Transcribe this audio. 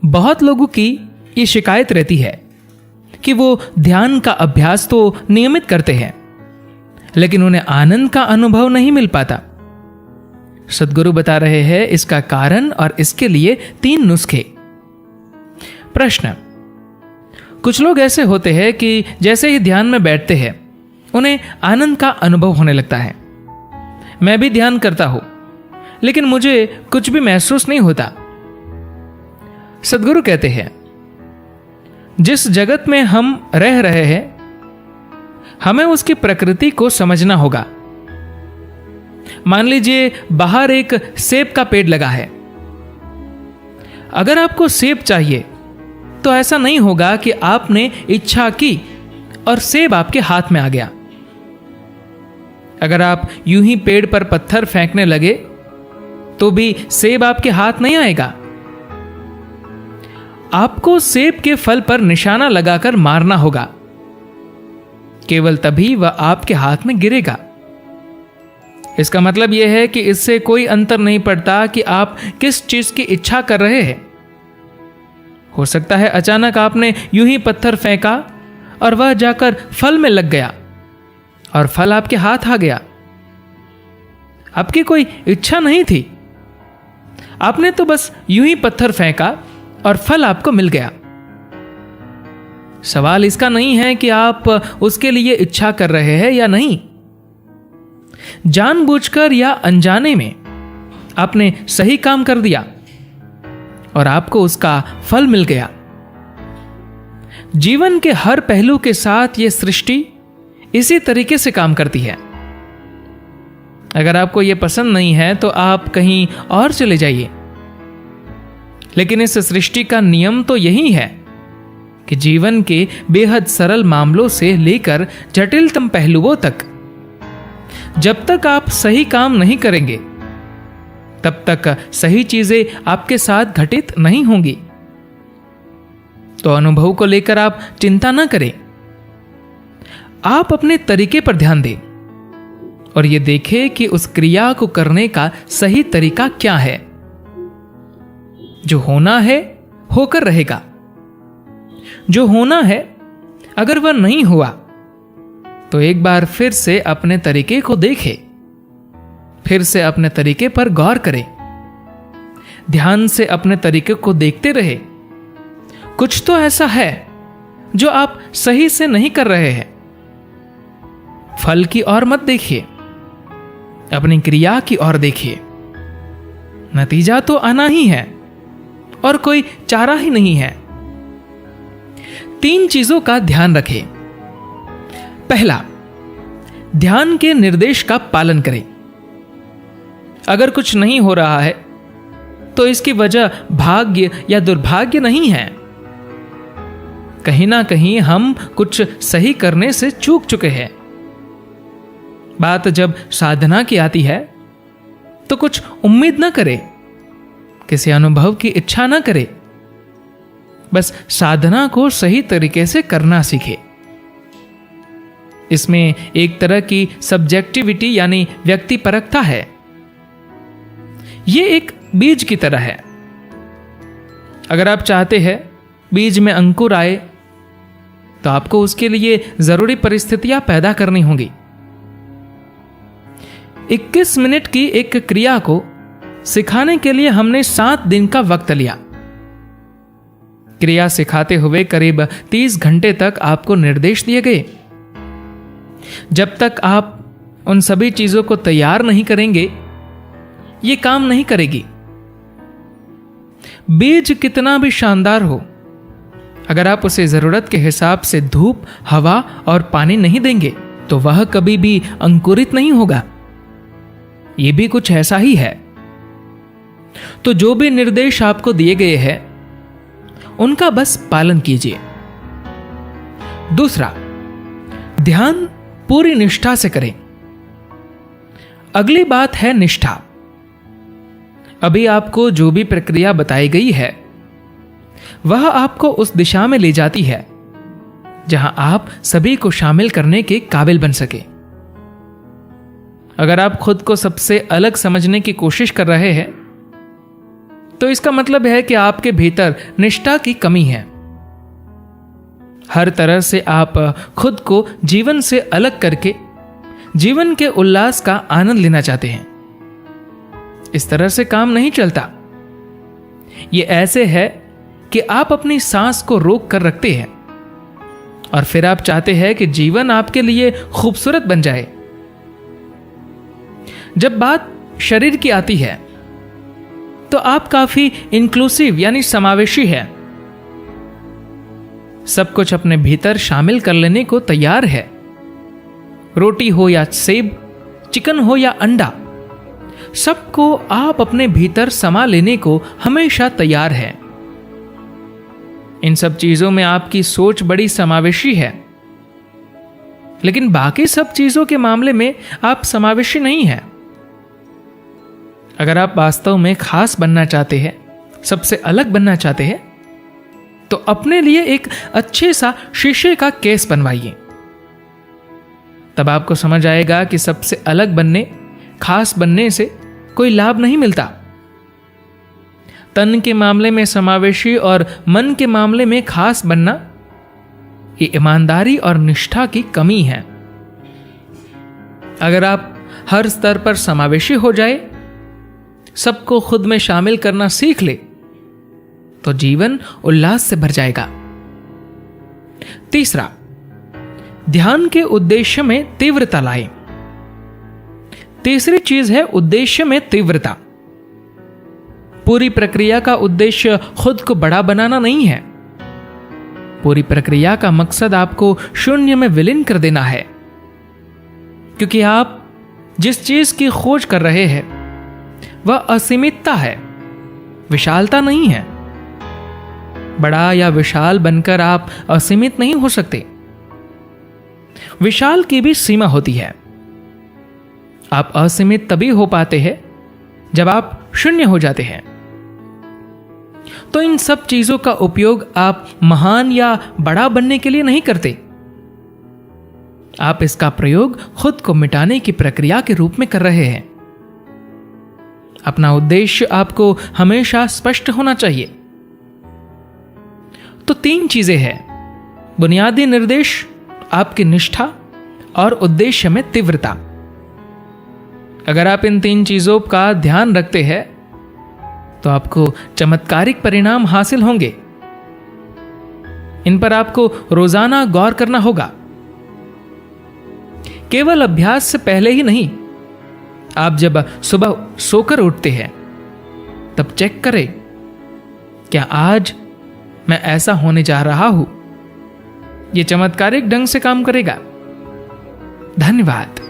बहुत लोगों की ये शिकायत रहती है कि वो ध्यान का अभ्यास तो नियमित करते हैं, लेकिन उन्हें आनंद का अनुभव नहीं मिल पाता। सद्गुरु बता रहे हैं इसका कारण और इसके लिए 3 नुस्खे। प्रश्न: कुछ लोग ऐसे होते हैं कि जैसे ही ध्यान में बैठते हैं उन्हें आनंद का अनुभव होने लगता है। मैं भी ध्यान करता हूं, लेकिन मुझे कुछ भी महसूस नहीं होता। सद्गुरु कहते हैं, जिस जगत में हम रह रहे हैं हमें उसकी प्रकृति को समझना होगा। मान लीजिए बाहर एक सेब का पेड़ लगा है। अगर आपको सेब चाहिए तो ऐसा नहीं होगा कि आपने इच्छा की और सेब आपके हाथ में आ गया। अगर आप यूं ही पेड़ पर पत्थर फेंकने लगे तो भी सेब आपके हाथ नहीं आएगा। आपको सेब के फल पर निशाना लगाकर मारना होगा, केवल तभी वह आपके हाथ में गिरेगा। इसका मतलब यह है कि इससे कोई अंतर नहीं पड़ता कि आप किस चीज की इच्छा कर रहे हैं। हो सकता है अचानक आपने यूं ही पत्थर फेंका और वह जाकर फल में लग गया और फल आपके हाथ आ गया। आपकी कोई इच्छा नहीं थी, आपने तो बस यूं ही पत्थर फेंका और फल आपको मिल गया। सवाल इसका नहीं है कि आप उसके लिए इच्छा कर रहे हैं या नहीं। जानबूझकर या अनजाने में आपने सही काम कर दिया और आपको उसका फल मिल गया। जीवन के हर पहलू के साथ यह सृष्टि इसी तरीके से काम करती है। अगर आपको यह पसंद नहीं है तो आप कहीं और चले जाइए, लेकिन इस सृष्टि का नियम तो यही है कि जीवन के बेहद सरल मामलों से लेकर जटिलतम पहलुओं तक जब तक आप सही काम नहीं करेंगे तब तक सही चीजें आपके साथ घटित नहीं होंगी। तो अनुभव को लेकर आप चिंता ना करें। आप अपने तरीके पर ध्यान दें और यह देखें कि उस क्रिया को करने का सही तरीका क्या है। जो होना है होकर रहेगा। जो होना है अगर वह नहीं हुआ तो एक बार फिर से अपने तरीके को देखें, फिर से अपने तरीके पर गौर करें, ध्यान से अपने तरीके को देखते रहे। कुछ तो ऐसा है जो आप सही से नहीं कर रहे हैं। फल की ओर मत देखिए, अपनी क्रिया की ओर देखिए। नतीजा तो आना ही है और कोई चारा ही नहीं है। 3 चीजों का ध्यान रखें। पहला, ध्यान के निर्देश का पालन करें। अगर कुछ नहीं हो रहा है तो इसकी वजह भाग्य या दुर्भाग्य नहीं है। कहीं ना कहीं हम कुछ सही करने से चूक चुके हैं। बात जब साधना की आती है तो कुछ उम्मीद ना करें, किसी अनुभव की इच्छा ना करें। बस साधना को सही तरीके से करना सीखे। इसमें एक तरह की सब्जेक्टिविटी यानी व्यक्तिपरकता है। यह एक बीज की तरह है। अगर आप चाहते हैं बीज में अंकुर आए तो आपको उसके लिए जरूरी परिस्थितियां पैदा करनी होंगी। 21 मिनट की एक क्रिया को सिखाने के लिए हमने 7 दिन का वक्त लिया। क्रिया सिखाते हुए करीब 30 घंटे तक आपको निर्देश दिए गए। जब तक आप उन सभी चीजों को तैयार नहीं करेंगे ये काम नहीं करेगी। बीज कितना भी शानदार हो, अगर आप उसे जरूरत के हिसाब से धूप, हवा और पानी नहीं देंगे तो वह कभी भी अंकुरित नहीं होगा। यह भी कुछ ऐसा ही है। तो जो भी निर्देश आपको दिए गए हैं उनका बस पालन कीजिए। दूसरा, ध्यान पूरी निष्ठा से करें। अगली बात है निष्ठा। अभी आपको जो भी प्रक्रिया बताई गई है वह आपको उस दिशा में ले जाती है जहां आप सभी को शामिल करने के काबिल बन सके। अगर आप खुद को सबसे अलग समझने की कोशिश कर रहे हैं तो इसका मतलब है कि आपके भीतर निष्ठा की कमी है। हर तरह से आप खुद को जीवन से अलग करके जीवन के उल्लास का आनंद लेना चाहते हैं। इस तरह से काम नहीं चलता। यह ऐसे है कि आप अपनी सांस को रोक कर रखते हैं और फिर आप चाहते हैं कि जीवन आपके लिए खूबसूरत बन जाए। जब बात शरीर की आती है तो आप काफी इंक्लूसिव यानी समावेशी है। सब कुछ अपने भीतर शामिल कर लेने को तैयार है। रोटी हो या सेब, चिकन हो या अंडा, सबको आप अपने भीतर समा लेने को हमेशा तैयार है। इन सब चीजों में आपकी सोच बड़ी समावेशी है, लेकिन बाकी सब चीजों के मामले में आप समावेशी नहीं है। अगर आप वास्तव में खास बनना चाहते हैं, सबसे अलग बनना चाहते हैं, तो अपने लिए एक अच्छे सा शीशे का केस बनवाइए। तब आपको समझ आएगा कि सबसे अलग बनने, खास बनने से कोई लाभ नहीं मिलता। तन के मामले में समावेशी और मन के मामले में खास बनना, ये ईमानदारी और निष्ठा की कमी है। अगर आप हर स्तर पर समावेशी हो जाए, सबको खुद में शामिल करना सीख ले, तो जीवन उल्लास से भर जाएगा। तीसरा, ध्यान के उद्देश्य में तीव्रता लाएं। तीसरी चीज है उद्देश्य में तीव्रता। पूरी प्रक्रिया का उद्देश्य खुद को बड़ा बनाना नहीं है। पूरी प्रक्रिया का मकसद आपको शून्य में विलीन कर देना है, क्योंकि आप जिस चीज की खोज कर रहे हैं वह असीमितता है, विशालता नहीं है। बड़ा या विशाल बनकर आप असीमित नहीं हो सकते। विशाल की भी सीमा होती है। आप असीमित तभी हो पाते हैं जब आप शून्य हो जाते हैं। तो इन सब चीजों का उपयोग आप महान या बड़ा बनने के लिए नहीं करते। आप इसका प्रयोग खुद को मिटाने की प्रक्रिया के रूप में कर रहे हैं। अपना उद्देश्य आपको हमेशा स्पष्ट होना चाहिए। तो 3 चीजें हैं: बुनियादी निर्देश, आपकी निष्ठा और उद्देश्य में तीव्रता। अगर आप इन 3 चीजों का ध्यान रखते हैं तो आपको चमत्कारिक परिणाम हासिल होंगे। इन पर आपको रोजाना गौर करना होगा। केवल अभ्यास से पहले ही नहीं, आप जब सुबह सोकर उठते हैं तब चेक करें, क्या आज मैं ऐसा होने जा रहा हूं? यह चमत्कारिक ढंग से काम करेगा। धन्यवाद।